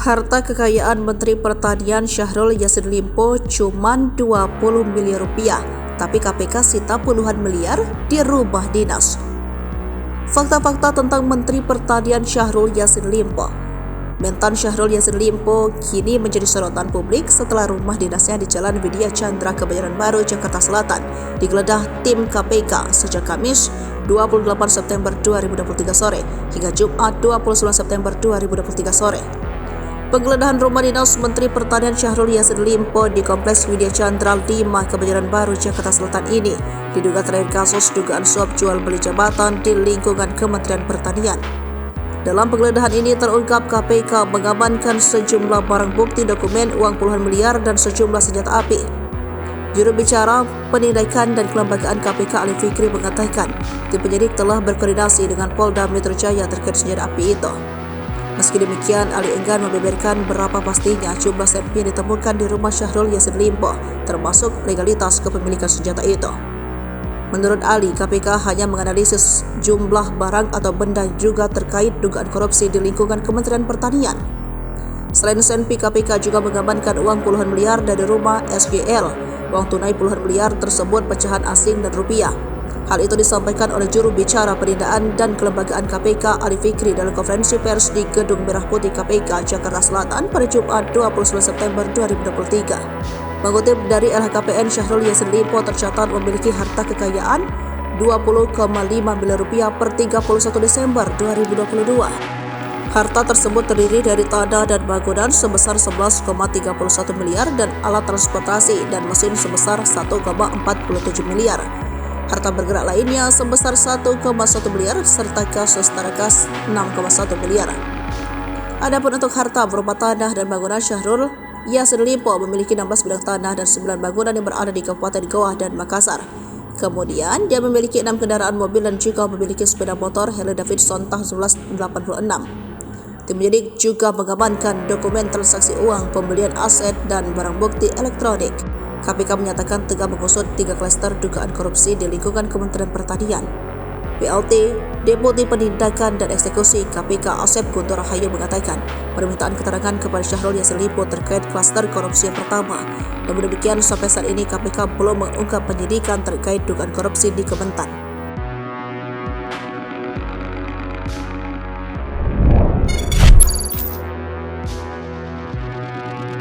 Harta kekayaan Menteri Pertanian Syahrul Yassin Limpo cuman 20 miliar rupiah, tapi KPK sita puluhan miliar di rumah dinas. Fakta-fakta tentang Menteri Pertanian Syahrul Yassin Limpo. Mentan Syahrul Yassin Limpo kini menjadi sorotan publik setelah rumah dinasnya di Jalan Widya Chandra, Kebayoran Baru, Jakarta Selatan digeledah tim KPK sejak Kamis 28 September 2023 sore hingga Jumat 29 September 2023 sore. Penggeledahan rumah dinas Menteri Pertanian Syahrul Yassin Limpo di Kompleks Widya Chandra 5, Kebayoran Baru, Jakarta Selatan ini diduga terkait kasus dugaan suap jual beli jabatan di lingkungan Kementerian Pertanian. Dalam penggeledahan ini terungkap KPK mengamankan sejumlah barang bukti dokumen uang puluhan miliar dan sejumlah senjata api. Juru bicara Penindakan dan Kelembagaan KPK Ali Fikri mengatakan tim penyidik telah berkoordinasi dengan Polda Metro Jaya terkait senjata api itu. Meski demikian, Ali enggan membeberkan berapa pastinya jumlah senpi yang ditemukan di rumah Syahrul Yassin Limpo, termasuk legalitas kepemilikan senjata itu. Menurut Ali, KPK hanya menganalisis jumlah barang atau benda juga terkait dugaan korupsi di lingkungan Kementerian Pertanian. Selain senpi, KPK juga mengamankan uang puluhan miliar dari rumah SGL. Uang tunai puluhan miliar tersebut pecahan asing dan rupiah. Hal itu disampaikan oleh juru bicara Penindakan dan Kelembagaan KPK Ali Fikri dalam konferensi pers di Gedung Merah Putih KPK Jakarta Selatan pada Jumat 29 September 2023. Mengutip dari LHKPN, Syahrul Yassin Limpo tercatat memiliki harta kekayaan 20,5 miliar rupiah per 31 Desember 2022. Harta tersebut terdiri dari tanah dan bangunan sebesar 11,31 miliar dan alat transportasi dan mesin sebesar 1,47 miliar. Harta bergerak lainnya sebesar 1,1 miliar serta kas setara kas 6,1 miliar. Adapun untuk harta berupa tanah dan bangunan, Syahrul Yassin Limpo memiliki 16 bidang tanah dan 9 bangunan yang berada di Kabupaten Goa dan Makassar. Kemudian dia memiliki 6 kendaraan mobil dan juga memiliki sepeda motor Harley Davidson tahun 1986. Tim penyidik juga mengamankan dokumen transaksi uang, pembelian aset dan barang bukti elektronik. KPK menyatakan tengah mengusut 3 klaster dugaan korupsi di lingkungan Kementerian Pertanian. PLT, Deputi Penindakan dan Eksekusi KPK Asep Guntur Rahayu mengatakan permintaan keterangan kepada Syahrul Yassin Limpo terkait klaster korupsi yang pertama. Namun demikian, sampai saat ini KPK belum mengungkap penyidikan terkait dugaan korupsi di Kementan.